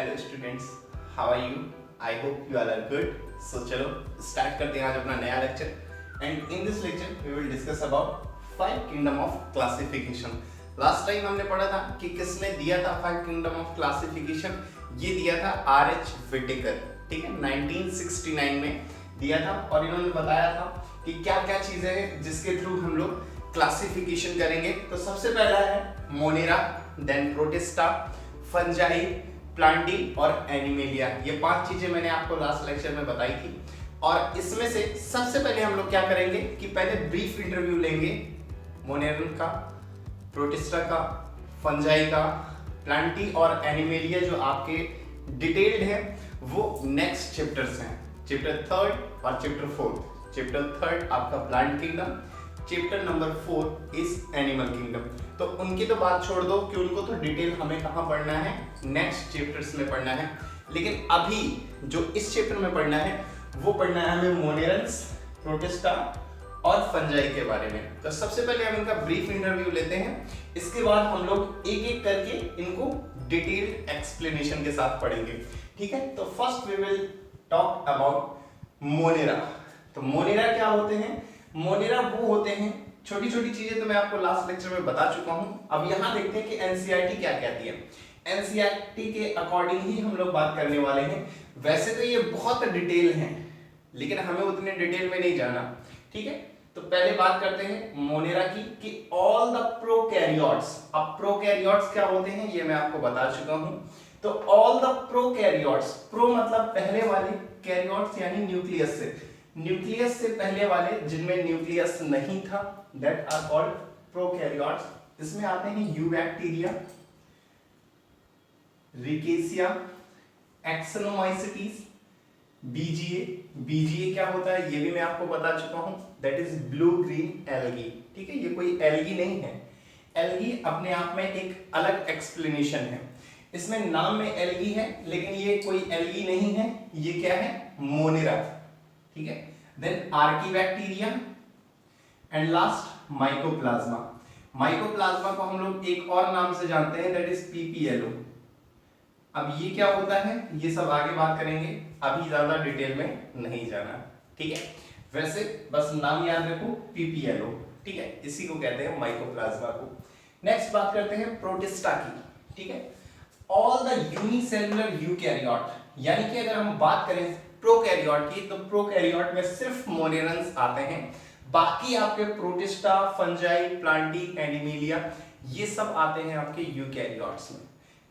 Hello students, how are you? I hope you all are good. So चलो start करते हैं आज अपना नया lecture. And in this lecture we will discuss about 5 kingdom of classification. Last time हमने पढ़ा था कि किसने दिया था 5 किंगडम ऑफ क्लासिफिकेशन. ये दिया था आर.एच. विटेकर. ठीक है, 1969 में दिया था और इन्होंने बताया था कि क्या क्या चीजें हैं जिसके थ्रू हम लोग क्लासिफिकेशन करेंगे. तो सबसे पहला है monera, then protista, fungi, plantae और एनिमेलिया. ये 5 चीजें मैंने आपको लास्ट लेक्चर में बताई थी. और इसमें से सबसे पहले हम लोग क्या करेंगे कि पहले ब्रीफ इंटरव्यू लेंगे मोनेरन का, प्रोटिस्टा का, फंजाई का, प्लांटी और एनिमेलिया जो आपके डिटेल्ड है वो नेक्स्ट चैप्टर्स हैं. चैप्टर 3 और चैप्टर 4. चैप्टर 3 आपका plant kingdom, chapter number 4 is animal kingdom. तो उनकी तो बात छोड़ दो कि उनको तो डिटेल हमें कहाँ पढ़ना है, नेक्स्ट चैप्टर्स में पढ़ना है. लेकिन अभी जो इस चैप्टर में पढ़ना है वो पढ़ना है हमें मोनेरन्स, प्रोटिस्टा और फंजाई के बारे में. तो सबसे पहले हम इनका ब्रीफ इंटरव्यू लेते हैं. इसके बाद हम लोग एक एक करके इनको डिटेल्ड एक्सप्लेनेशन के साथ पढ़ेंगे. ठीक है, तो first we will talk about monera. तो मोनेरा क्या होते हैं? मोनेरा वो होते हैं, छोटी छोटी चीजें तो मैं आपको लास्ट लेक्चर में बता चुका हूं. अब यहां देखते हैं कि एनसीईआरटी क्या कहती है. एनसीईआरटी के अकॉर्डिंग ही हम लोग बात करने वाले हैं. वैसे तो ये बहुत डिटेल हैं लेकिन हमें उतने डिटेल में नहीं जाना. ठीक है, तो पहले बात करते हैं मोनेरा की कि ऑल द प्रोकैरियोट्स. अब प्रोकैरियोट्स क्या होते हैं ये मैं आपको बता चुका हूं. तो ऑल द प्रोकैरियोट्स, प्रो मतलब पहले वाले, कैरियोट्स यानी न्यूक्लियस से, न्यूक्लियस से पहले वाले जिनमें न्यूक्लियस नहीं था, दैट आर कॉल्ड प्रोकैरियोट्स. इसमें आते हैं यूबैक्टीरिया, रिकेशिया, एक्सोनोमाइसीटीज, बीजीए. बीजीए क्या होता है ये भी मैं आपको बता चुका हूं, that is blue green algae. ठीक है, ये कोई एल्गी नहीं है. एल्गी अपने आप में एक अलग एक्सप्लेनेशन है. इसमें नाम में एल्गी है लेकिन ये कोई एल्गी नहीं है. ये क्या है? मोनेरा. ठीक है, then archaebacteria and last mycoplasma. Mycoplasma को हम लोग एक और नाम से जानते हैं, दैट इज पीपीएलओ. अब ये क्या होता है ये सब आगे बात करेंगे, अभी ज्यादा डिटेल में नहीं जाना. ठीक है, वैसे बस नाम याद रखो पीपीएलओ. ठीक है, इसी को कहते हैं माइकोप्लाज्मा को. नेक्स्ट बात करते हैं प्रोटिस्टा की. ठीक है, ऑल द यूनिसेलुलर यूकैरियोट, यानी कि अगर हम बात करें प्रोकैरियोट की तो प्रोकैरियोट में सिर्फ मोनेरन्स आते हैं. बाकी आपके प्रोटिस्टा, फंजाई, प्लांटी, एनिमेलिया ये सब आते हैं आपके यूकैरियोट्स में.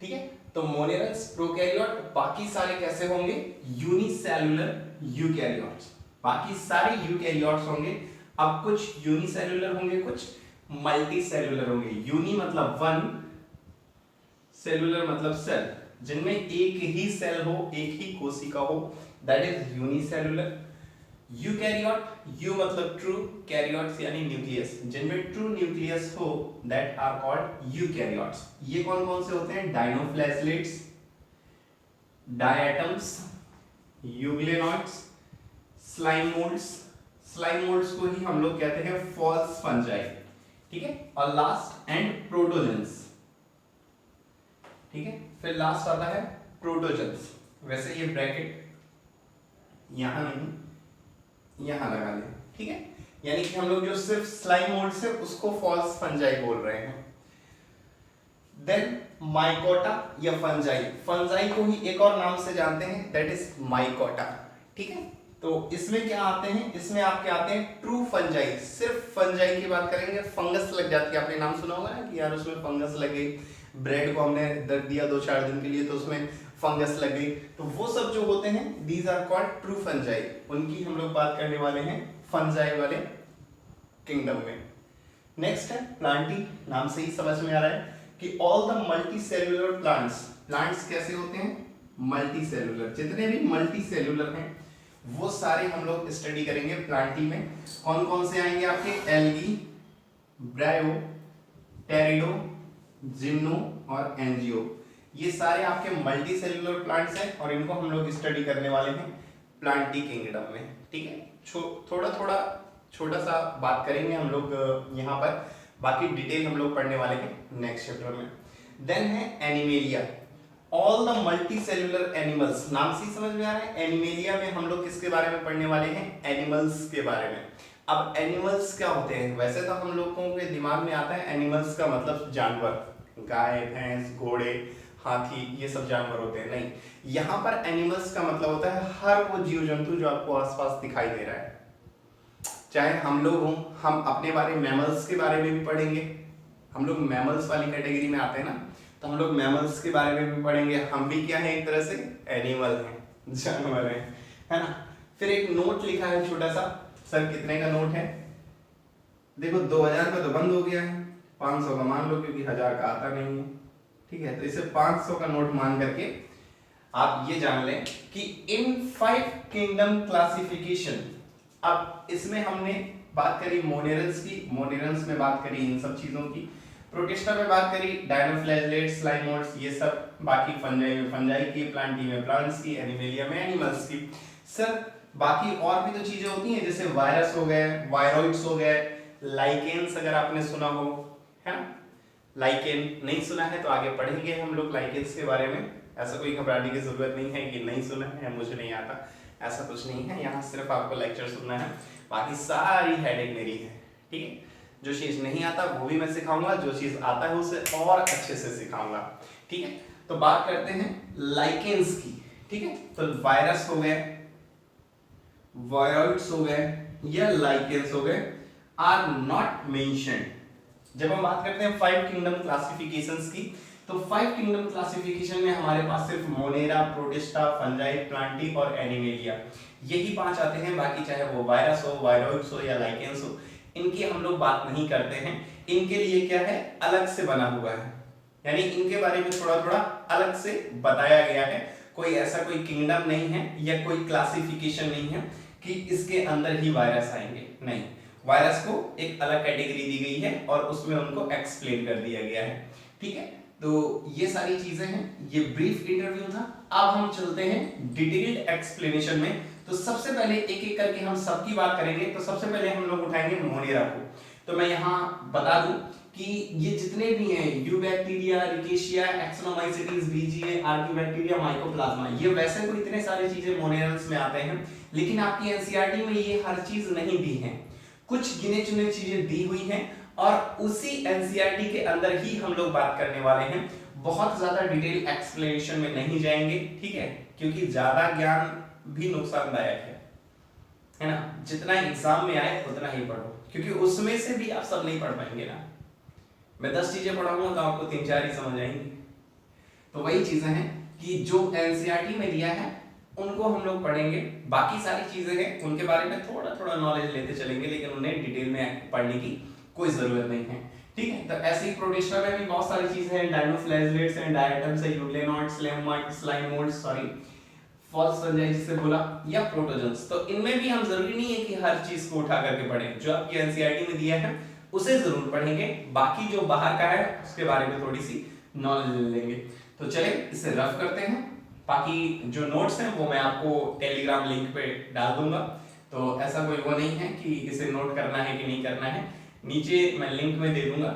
ठीक है, तो मोनेरन्स, प्रोकैरियोट, बाकी सारे कैसे होंगे? Unicellular eukaryotes. बाकी सारे यूकैरियोट्स होंगे. अब कुछ यूनिसेलुलर होंगे, कुछ मल्टी सेलुलर होंगे. यूनि मतलब वन, सेलुलर मतलब सेल, जिनमें एक ही सेल हो, एक ही कोशिका हो, that is unicellular. Eukaryote, you मतलब ट्रू, कैरियोट्स यानी न्यूक्लियस, जिनमें ट्रू न्यूक्लियस हो दैट आर कॉल्ड यूकैरियोट्स. ये कौन कौन से होते हैं? Dinoflagellates, diatoms, euglenoids, slime moulds. Slime moulds को ही हम लोग कहते हैं फॉल्स फंजाई. ठीक है, और लास्ट एंड प्रोटोजन्स. ठीक है, फिर लास्ट आता है प्रोटोजन्स. वैसे ये ब्रैकेट यहां नहीं, यहां लगा लें. ठीक है, यानी कि हम लोग जो सिर्फ स्लाइम मोल्ड से उसको फॉल्स फंजाई बोल रहे हैं. देन माइकोटा या फंजाई. फंजाई को ही एक और नाम से जानते हैं, दैट इज माइकोटा. ठीक है, तो इसमें क्या आते हैं? इसमें आपके आते हैं ट्रू फंजाई. सिर्फ फंजाई की बात करेंगे, फंगस लग जाती है. आपने नाम सुना होगा ना कि यार उसमें फंगस लगे, ब्रेड को हमने रख दिया 2-4 दिन के लिए तो उसमें फंगस लग गई. तो वो सब जो होते हैं these are called true fungi. उनकी हम लोग बात करने वाले हैं फंजाई वाले किंगडम में. नेक्स्ट है प्लांटी. नाम से ही समझ में आ रहा है कि all the multi cellular plants. Plants कैसे होते हैं? Multi cellular. जितने भी मल्टी सेलुलर हैं वो सारे हम लोग स्टडी करेंगे प्लांटी में. कौन कौन से आएंगे आपके? एल्गी, ब्रायो, टेरिडो, जिम्नो और एंजियो. ये सारे आपके मल्टी सेलुलर प्लांट्स हैं और इनको हम लोग स्टडी करने वाले हैं प्लांटी किंगडम में. ठीक है, थोड़ा छोटा सा बात करेंगे हम लोग यहाँ पर, बाकी डिटेल हम लोग पढ़ने वाले हैं नेक्स्ट चैप्टर में. देन है animalia. All the multi cellular animals, नाम से ही समझ में आ रहा है। एनिमेलिया में हम लोग किसके बारे में पढ़ने वाले हैं? एनिमल्स के बारे में। अब एनिमल्स क्या होते हैं? वैसे तो हम लोगों के दिमाग में आता है एनिमल्स का मतलब जानवर, गाय, भैंस, घोड़े, हाथी, ये सब जानवर होते हैं। नहीं, यहाँ पर एनिमल्स का मतलब होता है हर वो जीव जंतु जो आपको आसपास दिखाई दे रहा है। चाहे हम लोग हों, हम अपने बारे में मैमल्स के बारे में भी पढ़ेंगे। हम लोग मैमल्स वाली कैटेगरी में आते हैं ना, तो हम लोग मैमल्स के बारे में भी पढ़ेंगे। हम भी क्या है? एक तरह से एनिमल हैं, जानवर हैं, है ना। फिर एक नोट लिखा है छोटा सा। सर कितने का नोट है? देखो 2000 का तो बंद हो गया है, 500 का मान लो, क्योंकि 1000 का आता नहीं है। ठीक है, तो इसे 500 का नोट मान करके आप ये जान लें कि इन 5 किंगडम क्लासिफिकेशन। अब इसमें हमने बात करी मोनेरल्स की, मोनेरल्स में बात करी इन सब चीजों की, प्रोटिस्टा में बात करी डायनोफ्लैजेलेट्स, स्लाइमोइड्स, ये सब, बाकी फंजाई में फंजाई की, प्लांटी में प्लांट्स की, एनिमेलिया में एनिमल्स की। सर बाकी और भी तो चीजें होती हैं, जैसे वायरस हो गए, वायरॉइड्स हो गए, लाइकेन्स अगर आपने सुना हो, है ना। लाइकेन नहीं सुना है तो आगे पढ़ेंगे हम लोग लाइकेन्स के बारे में। ऐसा कोई घबराने की जरूरत नहीं है कि नहीं सुना है, मुझे नहीं आता, ऐसा कुछ नहीं है। यहाँ सिर्फ आपको लेक्चर सुनना है, बाकी सारी हेडेक मेरी है। ठीक है, जो चीज नहीं आता वो भी मैं सिखाऊंगा, जो चीज आता है उसे और अच्छे से सिखाऊंगा। ठीक है, तो बात करते हैं लाइकेन्स की। ठीक है, तो वायरस हो गए, वायरॉइड्स हो गए या लाइकेन्स हो गए, आर नॉट मेंशन्ड। जब हम बात करते हैं 5 किंगडम क्लासिफिकेशंस की, तो 5 किंगडम क्लासिफिकेशन में हमारे पास सिर्फ मोनेरा, प्रोटिस्टा, फंजाई, प्लांटी और एनिमेलिया, यही 5 आते हैं। बाकी चाहे वो वायरस हो, वायरॉइड्स हो या लाइकेन्स हो, इनकी हम लोग बात नहीं करते हैं। इनके लिए क्या है? अलग से बना हुआ है, यानी इनके बारे में थोड़ा थोड़ा अलग से बताया गया है। कोई ऐसा कोई किंगडम नहीं है या कोई क्लासिफिकेशन नहीं है कि इसके अंदर ही वायरस आएंगे, नहीं। वायरस को एक अलग कैटेगरी दी गई है और उसमें उनको एक्सप्लेन कर दिया गया है। ठीक है, तो ये सारी चीजें हैं, ये ब्रीफ इंटरव्यू था। अब हम चलते हैं डिटेल्ड एक्सप्लेनेशन में। तो सबसे पहले एक एक करके हम सबकी बात करेंगे। तो सबसे पहले हम लोग उठाएंगे मोनेरा को। तो मैं यहाँ बता दूं कि ये जितने भी हैं, यूबैक्टीरिया, रिकेशिया, एक्सोनोमाइसीटीज, बीजीए, आर्किबैक्टीरिया, माइकोप्लाज्मा, ये वैसे तो इतने सारे चीजें मोनेरल्स में आते हैं, लेकिन आपकी एनसीईआरटी में ये हर चीज नहीं दी है। कुछ गिने चुने चीजें दी हुई हैं और उसी एनसीईआरटी के अंदर ही हम लोग बात करने वाले हैं। बहुत ज्यादा डिटेल एक्सप्लेनेशन में नहीं जाएंगे, ठीक है, क्योंकि ज्यादा ज्ञान भी नुकसानदायक है ना। जितना एग्जाम में आए उतना ही पढ़ो, क्योंकि उसमें से भी आप सब नहीं पढ़ पाएंगे ना। मैं 10 चीजें पढ़ाऊंगा तो आपको 3-4 ही समझ आएंगी। तो वही चीजें हैं कि जो एनसीईआरटी में दिया है उनको हम लोग पढ़ेंगे। बाकी सारी चीजें हैं उनके बारे में थोड़ा थोड़ा नॉलेज लेते चलेंगे, लेकिन उन्हें डिटेल में पढ़ने की कोई जरूरत नहीं है। ठीक है, तो ऐसे ही प्रोटिस्टा में भी बहुत सारी चीजें हैं, डायनोफ्लैजेलेट्स हैं, डायटम्स हैं, यूग्लेनोइड्स, स्लाइमोइड्स, सॉरी फॉल्स फंजाई जिसे बोला, या प्रोटोजन्स। तो इनमें भी हम जरूरी नहीं है कि हर चीज को उठा करके पढ़ें। जो आपकी एनसीईआरटी में दिया है उसे जरूर पढ़ेंगे, बाकी जो बाहर का है उसके बारे में थोड़ी सी नॉलेज ले लेंगे। तो चले इसे रफ करते हैं। बाकी जो नोट्स हैं वो मैं आपको टेलीग्राम लिंक पे डाल दूंगा, तो ऐसा कोई वो नहीं है कि इसे नोट करना है कि नहीं करना है। नीचे मैं लिंक में दे दूंगा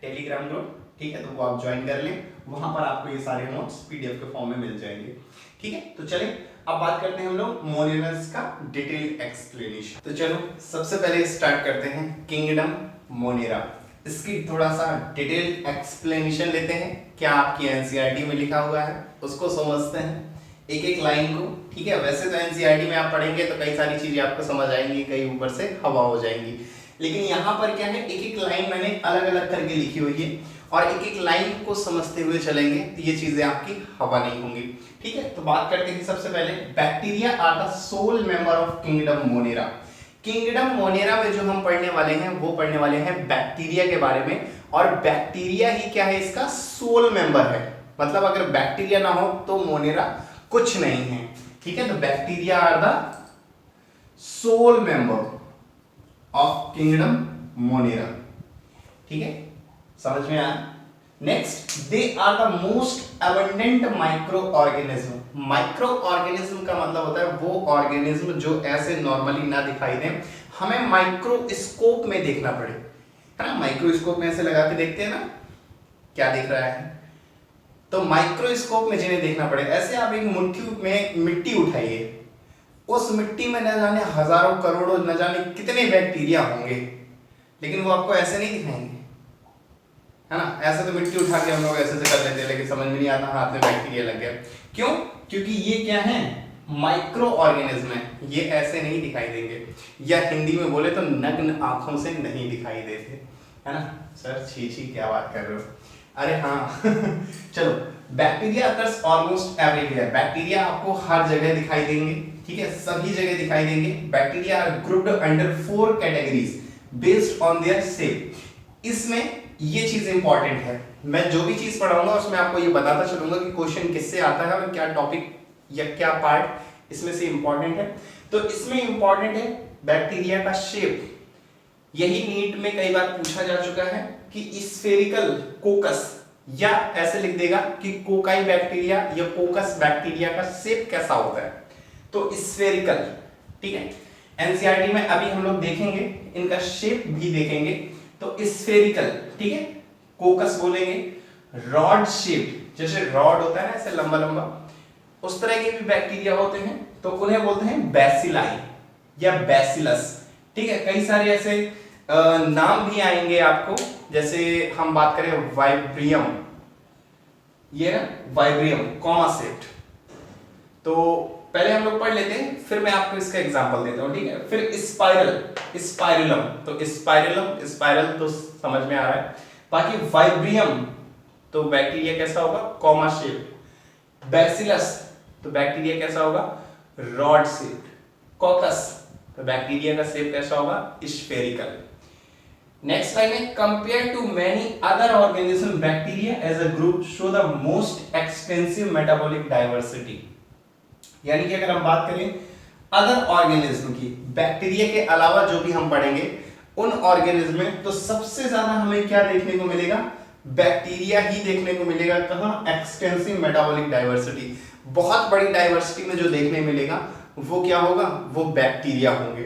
टेलीग्राम ग्रुप, ठीक है, तो वो आप ज्वाइन कर लें, वहां पर आपको ये सारे नोट्स पीडीएफ के फॉर्म में मिल जाएंगे। ठीक है, तो चलें अब बात करते हैं हम लोग मोनेरल्स का डिटेल एक्सप्लेनेशन। तो चलो सबसे पहले स्टार्ट करते हैं किंगडम मोनेरा। इसकी थोड़ा सा डिटेल एक्सप्लेनेशन लेते हैं, क्या आपकी एनसीईआरटी में लिखा हुआ है उसको समझते हैं एक एक लाइन को। ठीक है, वैसे तो एनसीईआरटी में आप पढ़ेंगे तो कई सारी चीजें आपको समझ आएंगी, कई ऊपर से हवा हो जाएंगी, लेकिन यहाँ पर क्या है, एक एक लाइन मैंने अलग अलग करके लिखी हुई है और एक एक लाइन को समझते हुए चलेंगे तो ये चीजें आपकी हवा नहीं होंगी। ठीक है, तो बात करते हैं सबसे पहले bacteria are the sole member of kingdom monera. Kingdom monera में जो हम पढ़ने वाले हैं वो पढ़ने वाले हैं बैक्टीरिया के बारे में, और बैक्टीरिया ही क्या है, इसका सोल मेंबर है। मतलब अगर बैक्टीरिया ना हो तो मोनेरा कुछ नहीं है। ठीक है, तो bacteria are the sole member of kingdom monera. ठीक है, समझ में आया। Next, they are the most abundant microorganism. Microorganism का मतलब होता है वो ऑर्गेनिज्म जो ऐसे नॉर्मली ना दिखाई दे, हमें माइक्रोस्कोप में देखना पड़े, है ना। माइक्रोस्कोप में ऐसे लगा के देखते हैं ना, क्या दिख रहा है, तो माइक्रोस्कोप में जिन्हें देखना पड़े, ऐसे आप एक मुट्ठी में मिट्टी उठाइए, उस मिट्टी में न जाने हजारों करोड़ों न जाने कितने बैक्टीरिया होंगे, लेकिन वो आपको ऐसे नहीं दिखाएंगे, है ना। ऐसे तो मिट्टी उठा के हम लोग ऐसे से कर लेते हैं, लेकिन समझ में नहीं आता हाथ में बैक्टीरिया लग गया। क्यों? क्योंकि ये क्या है, माइक्रो ऑर्गेनिज्म है, ये ऐसे नहीं दिखाई देंगे, या हिंदी में बोले तो नग्न आंखों से नहीं दिखाई देते, है ना। सर छी छी क्या बात कर रहे हो, अरे हाँ चलो, bacteria occurs almost everywhere, bacteria आपको हर जगह दिखाई देंगे, ठीक है, सभी जगह दिखाई देंगे। Bacteria are grouped under 4 categories based on their shape. इसमें ये चीज इंपॉर्टेंट है, मैं जो भी चीज पढ़ाऊंगा उसमें आपको ये बताता चलूंगा कि क्वेश्चन किससे आता है और क्या टॉपिक या क्या पार्ट इसमें से इंपॉर्टेंट है। तो इसमें इंपॉर्टेंट है बैक्टीरिया का शेप, यही नीट में कई बार पूछा जा चुका है कि स्फेरिकल कोकस, या ऐसे लिख देगा कि कोकाई बैक्टीरिया या कोकस बैक्टीरिया का शेप कैसा होता है, तो स्फेरिकल, ठीक है। एनसीईआरटी में अभी हम लोग देखेंगे, इनका शेप भी देखेंगे, तो स्फेरिकल, ठीक है, कोकस बोलेंगे। रॉड शेप, जैसे रॉड होता है ना ऐसे लंबा लंबा, उस तरह के भी बैक्टीरिया होते हैं, तो उन्हें बोलते हैं बैसिलाई या बैसिलस, ठीक है। कई सारे ऐसे नाम भी आएंगे आपको, जैसे हम बात करें वाइब्रियम, ये ना वाइब्रियम कॉमा सेट, तो पहले हम लोग पढ़ लेते हैं, फिर मैं आपको इसका एग्जांपल देता हूं, ठीक है। फिर स्पाइरल, स्पाइरलम, तो स्पाइरलम, स्पाइरल तो समझ में आ रहा है, बाकी वाइब्रियम तो बैक्टीरिया कैसा होगा, कॉमा शेप। बैसिलस तो बैक्टीरिया कैसा होगा, रॉड शेप। कॉकस तो बैक्टीरिया का शेप कैसा होगा, स्फेरिकल। नेक्स्ट लाइन है, compare to many other organism bacteria as a group show the most extensive metabolic diversity. यानी कि अगर हम बात करें अदर ऑर्गेनिज्म की, बैक्टीरिया के अलावा जो भी हम पढ़ेंगे उन ऑर्गेनिज्म में, तो सबसे ज्यादा हमें क्या देखने को मिलेगा, बैक्टीरिया ही देखने को मिलेगा। कहां, एक्सटेंसिव मेटाबॉलिक डाइवर्सिटी, बहुत बड़ी डाइवर्सिटी में जो देखने मिलेगा वो क्या होगा, वो बैक्टीरिया होंगे,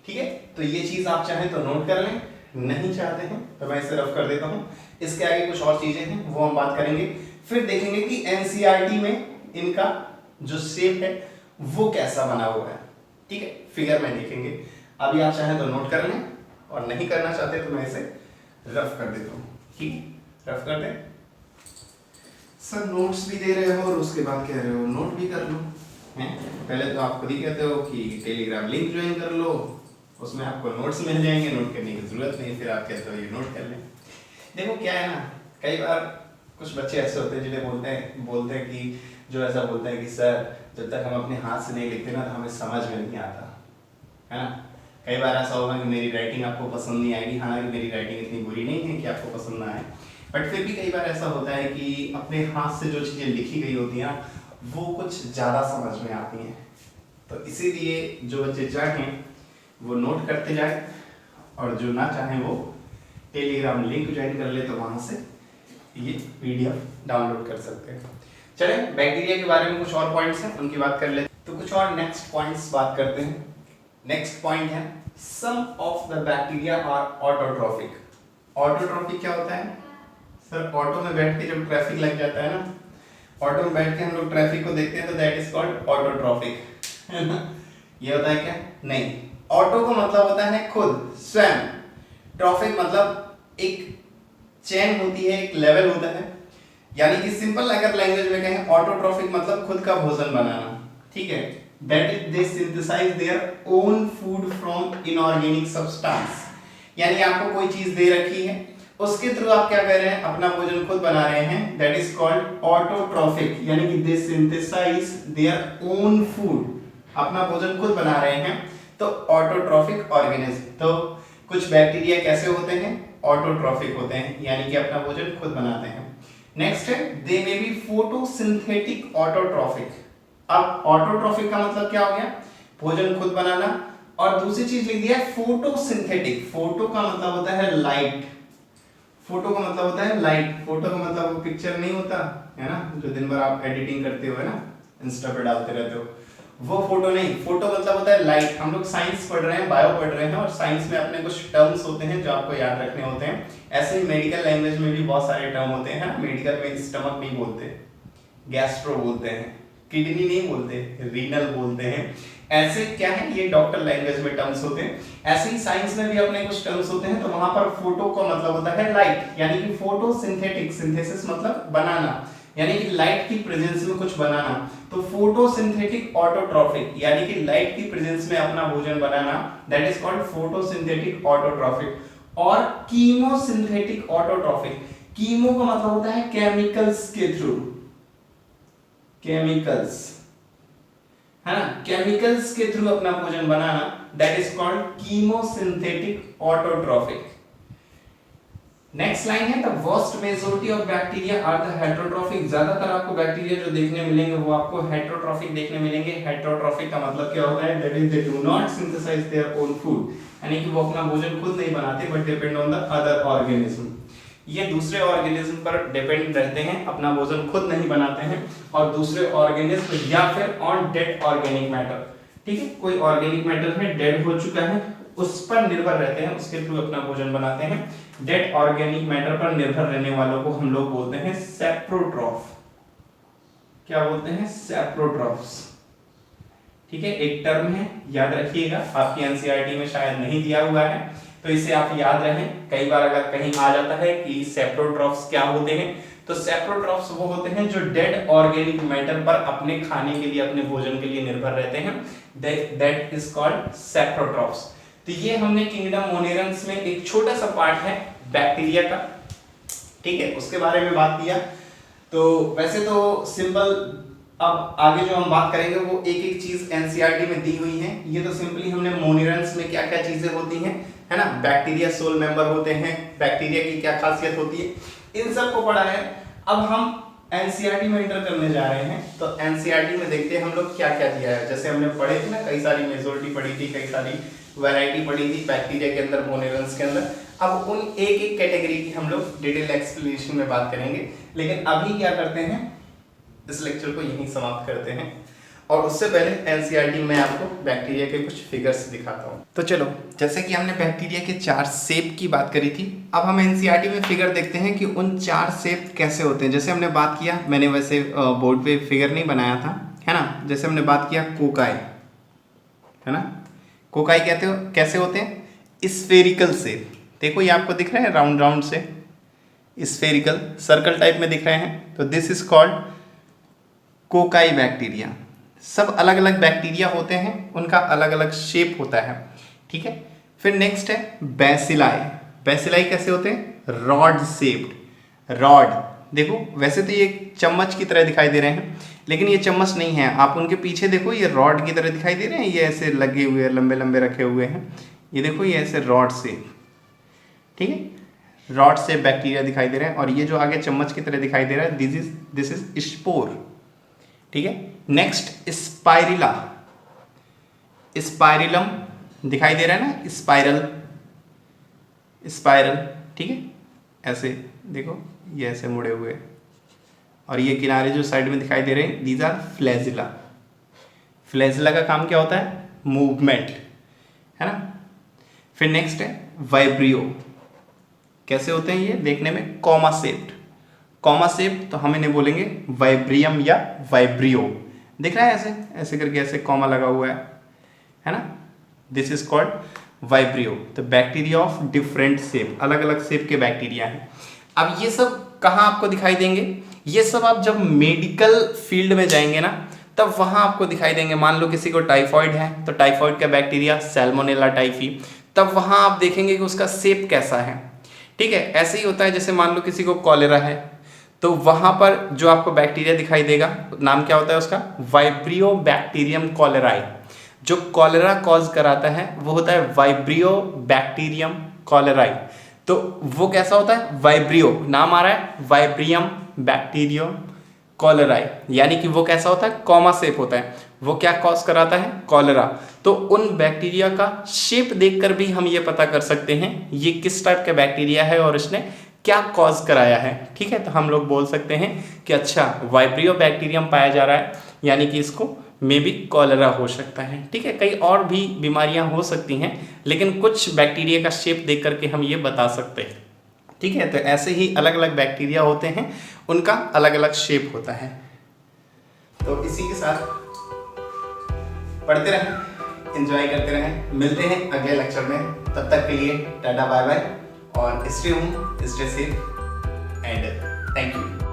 ठीक है। तो ये चीज आप चाहें तो नोट कर लें, नहीं चाहते हैं तो मैं इसे रफ कर देता हूं। इसके आगे कुछ और चीजें हैं वो हम बात करेंगे, फिर देखेंगे कि एनसीईआरटी में इनका जो शेप है वो कैसा बना हुआ है, ठीक है, फिगर में देखेंगे। अभी आप चाहें तो नोट कर लें, और नहीं करना चाहते तो मैं इसे रफ कर देता हूं, ठीक, रफ कर दें। सर नोट्स भी दे रहे हो और उसके बाद कह रहे हो नोट भी कर लो, हैं? पहले तो आप खुद ही कहते हो कि टेलीग्राम लिंक ज्वाइन कर लो, उसमें आपको नोट्स मिल जाएंगे, नोट करने की जरूरत नहीं, फिर आप कहते हो ये नोट कर लें। देखो क्या है ना, कई बार कुछ बच्चे ऐसे होते हैं जिन्हें बोलते हैं कि जो ऐसा बोलते हैं कि सर जब तक हम अपने हाथ से नहीं लिखते ना तो हमें समझ में नहीं आता, है ना। कई बार ऐसा होगा कि मेरी राइटिंग आपको पसंद नहीं आएगी, हालांकि मेरी राइटिंग इतनी बुरी नहीं है कि आपको पसंद ना आए, बट फिर भी कई बार ऐसा होता है कि अपने हाथ से जो चीज़ें लिखी गई होती हैं वो कुछ ज़्यादा समझ में आती हैं। तो इसीलिए जो बच्चे चाहें वो नोट करते जाए, और जो ना चाहें वो टेलीग्राम लिंक ज्वाइन कर ले, तो वहाँ से ये PDF डाउनलोड कर सकते हैं। चलें, बैक्टीरिया के बारे में कुछ और पॉइंट्स हैं उनकी बात कर लेते हैं, तो कुछ और नेक्स्ट पॉइंट्स बात करते हैं। नेक्स्ट पॉइंट है, some of the bacteria are autotrophic. Autotrophic क्या होता है सर, ऑटो में बैठ के जब ट्रैफिक लग जाता है ना, ऑटो में बैठ के हम लोग ट्रैफिक को देखते हैं, तो दैट इज कॉल्ड ऑटोट्रॉफिक, है ना। ये होता है क्या, नहीं, ऑटो का मतलब होता है खुद, स्वयं, ट्रॉफिक मतलब एक चेन होती है, एक लेवल होता है, यानी कि सिंपल अगर लैंग्वेज में कहें, ऑटोट्रॉफिक मतलब खुद का भोजन बनाना, ठीक है। That is they synthesise their own food from inorganic substance, यानी आपको कोई चीज दे रखी है, उसके थ्रू आप क्या कर रहे हैं, अपना भोजन खुद बना रहे हैं, दैट इज कॉल्ड ऑटोट्रॉफिक, यानी कि दे सिंथेसाइज देयर ओन फूड, अपना भोजन खुद बना रहे हैं, तो ऑटोट्रॉफिक ऑर्गेनिज्म। तो कुछ बैक्टीरिया कैसे होते हैं, ऑटोट्रॉफिक होते हैं, यानी कि अपना भोजन खुद बनाते हैं। नेक्स्ट है, दे मे बी फोटोसिंथेटिक ऑटोट्रॉफिक। अब ऑटोट्रॉफिक का मतलब क्या हो गया, भोजन खुद बनाना, और दूसरी चीज लिख दिया फोटोसिंथेटिक। फोटो का मतलब होता है लाइट, फोटो का मतलब होता है लाइट, फोटो का मतलब वो पिक्चर नहीं होता है ना, जो दिन भर आप एडिटिंग करते हो, है ना, इंस्टा पे डालते रहते हो, वो फोटो नहीं, फोटो मतलब होता है लाइट। हम लोग साइंस पढ़ रहे हैं, बायो पढ़ रहे हैं, और साइंस में अपने कुछ टर्म्स होते हैं जो आपको याद रखने होते हैं। ऐसे ही मेडिकल लैंग्वेज में भी बहुत सारे टर्म होते हैं। मेडिकल में स्टमक नहीं बोलते, गैस्ट्रो बोलते हैं, किडनी नहीं बोलते, रीनल बोलते हैं। ऐसे क्या है, ये डॉक्टर लैंग्वेज में टर्म्स होते हैं। ऐसे ही साइंस में भी अपने कुछ टर्म्स होते हैं। तो वहां पर फोटो का मतलब होता है लाइट, यानी कि फोटोसिंथेटिक, सिंथेसिस मतलब बनाना, यानी कि लाइट की प्रेजेंस में कुछ बनाना। तो फोटोसिंथेटिक ऑटोट्रॉफिक, यानी कि लाइट की प्रेजेंस में अपना भोजन बनाना, that is called photosynthetic autotrophic. और कीमोसिंथेटिक ऑटोट्रॉफिक, कीमो का मतलब होता है केमिकल्स के थ्रू, केमिकल्स है ना, केमिकल्स के थ्रू अपना भोजन बनाना, that is called chemosynthetic autotrophic. Next line है, the worst majority of bacteria are the heterotrophic. ज्यादातर आपको बैक्टीरिया जो देखने मिलेंगे वो आपको हेटेरोट्रॉफिक देखने मिलेंगे। हेटेरोट्रॉफिक का मतलब क्या होता है, that is they do not synthesise their own food, यानी कि वो अपना भोजन खुद नहीं बनाते but depend on the other organism. ये दूसरे ऑर्गेनिज्म पर डिपेंड रहते हैं, अपना भोजन खुद नहीं बनाते हैं, और दूसरे ऑर्गेनिज्म या फिर ऑन डेड ऑर्गेनिक मैटर। ठीक है, कोई ऑर्गेनिक मैटर है डेड हो चुका है उस पर निर्भर रहते हैं, उसके थ्रू अपना भोजन बनाते हैं। डेड ऑर्गेनिक मैटर पर निर्भर रहने वालों को हम लोग बोलते हैं सेप्रोट्रॉफ। क्या बोलते हैं, सेप्रोट्रॉफ्स। ठीक है, एक टर्म है, याद रखिएगा, आपकी एनसीईआरटी में शायद नहीं दिया हुआ है, तो इसे आप याद रखें। कई बार अगर कहीं आ जाता है कि सेप्रोट्रॉफ्स क्या होते हैं, तो सेप्रोट्रॉफ्स वो होते हैं जो डेड ऑर्गेनिक मैटर पर अपने खाने के लिए, अपने भोजन के लिए निर्भर रहते हैं, दैट इज कॉल्ड सेप्रोट्रॉफ्स। तो ये हमने किंगडम मोनेरंस में एक छोटा सा पार्ट है बैक्टीरिया का, ठीक है, उसके बारे में बात किया। तो वैसे तो सिंपल, अब आगे जो हम बात करेंगे वो एक एक चीज एनसीईआरटी में दी हुई है। ये तो सिंपली हमने मोनेरंस में क्या क्या चीजें होती हैं, है ना, बैक्टीरिया सोल मेंबर होते हैं, बैक्टीरिया की क्या खासियत होती है, इन सब को पढ़ा है। अब हम एनसीईआरटी में एंटर करने जा रहे हैं, तो एनसीईआरटी में देखते हैं हम लोग क्या क्या दिया है। जैसे हमने पढ़े थे ना, कई सारी मेजॉरिटी पढ़ी थी, कई सारी वैरायटी पढ़ी थी बैक्टीरिया के अंदर, मोनेरंस के अंदर। अब उन एक एक कैटेगरी की हम लोग डिटेल एक्सप्लेनेशन में बात करेंगे, लेकिन अभी क्या करते हैं, इस लेक्चर को यहीं समाप्त करते हैं। और उससे पहले एनसीईआरटी में आपको बैक्टीरिया के कुछ फिगर्स दिखाता हूँ। तो चलो, जैसे कि हमने बैक्टीरिया के 4 शेप की बात करी थी, अब हम एनसीईआरटी में फिगर देखते हैं कि उन 4 शेप कैसे होते हैं। जैसे हमने बात किया, मैंने वैसे बोर्ड पे फिगर नहीं बनाया था, है ना। जैसे हमने बात किया कोकाई, है ना, कोकाई कहते हो कैसे होते हैं, स्फेरिकल शेप। देखो ये आपको दिख रहे हैं राउंड राउंड से, स्फेरिकल सर्कल टाइप में दिख रहे हैं, तो this is called cocci bacteria. सब अलग अलग बैक्टीरिया होते हैं, उनका अलग अलग शेप होता है, ठीक है। फिर नेक्स्ट है बैसिलाई। बैसिलाई कैसे होते हैं, रॉड शेप्ड। रॉड देखो, वैसे तो ये चम्मच की तरह दिखाई दे रहे हैं, लेकिन ये चम्मच नहीं है। आप उनके पीछे देखो, ये रॉड की तरह दिखाई दे रहे हैं, ये ऐसे लगे हुए हैं, लंबे लंबे रखे हुए हैं। ये देखो, ये ऐसे रॉड शेप, ठीक है, रॉड शेप बैक्टीरिया दिखाई दे रहे हैं। और ये जो आगे चम्मच की तरह दिखाई दे रहा है, दिस इज स्पोर, ठीक है। नेक्स्ट स्पाइरिला, स्पाइरिलम दिखाई दे रहा है ना, स्पाइरल, स्पाइरल, ठीक है, ऐसे देखो, ये ऐसे मुड़े हुए, और ये किनारे जो साइड में दिखाई दे रहे हैं, दीज आर फ्लैजिला। फ्लैजिला का काम क्या होता है, मूवमेंट, है ना। फिर नेक्स्ट है वाइब्रियो। कैसे होते हैं ये देखने में, कॉमा शेप्ड। कॉमा शेप तो हम इन्हें बोलेंगे वाइब्रियम या वाइब्रियो। दिख रहा है ऐसे ऐसे करके, ऐसे कॉमा लगा हुआ है ना, दिस इज कॉल्ड वाइब्रियो। तो बैक्टीरिया ऑफ डिफरेंट शेप, अलग अलग शेप के बैक्टीरिया हैं। अब ये सब कहाँ आपको दिखाई देंगे, ये सब आप जब मेडिकल फील्ड में जाएंगे ना, तब वहाँ आपको दिखाई देंगे। मान लो किसी को टाइफॉइड है, तो टाइफॉइड का बैक्टीरिया सैल्मोनेला टाइफी, तब वहाँ आप देखेंगे कि उसका शेप कैसा है, ठीक है। ऐसे ही होता है, जैसे मान लो किसी को कॉलेरा है, तो वहाँ पर जो आपको बैक्टीरिया दिखाई देगा, नाम क्या होता है उसका, वाइब्रियो बैक्टीरियम कॉलेराई। जो कॉलेरा कॉज कराता है वो होता है वाइब्रियो बैक्टीरियम कॉलेराई। तो वो कैसा होता है, वाइब्रियो, नाम आ रहा है, वाइब्रियम बैक्टीरियम कॉलेराई, यानी कि वो कैसा होता है, कॉमा शेप होता है। वो क्या कॉज कराता है, कॉलेरा। तो उन बैक्टीरिया का शेप देखकर भी हम ये पता कर सकते हैं ये किस टाइप का बैक्टीरिया है और इसने क्या कॉज कराया है, ठीक है। तो हम लोग बोल सकते हैं कि अच्छा, वाइब्रियो बैक्टीरियम पाया जा रहा है, यानी कि इसको मे बी कॉलरा हो सकता है। ठीक है, कई और भी बीमारियां हो सकती हैं, लेकिन कुछ बैक्टीरिया का शेप देख करके हम ये बता सकते हैं। ठीक है, तो ऐसे ही अलग अलग बैक्टीरिया होते हैं, उनका अलग अलग शेप होता है। तो इसी के साथ पढ़ते रहें, एंजॉय करते रहें, मिलते हैं अगले लेक्चर में। तब तक के लिए टाटा बाय बाय और stay home, stay safe and thank you.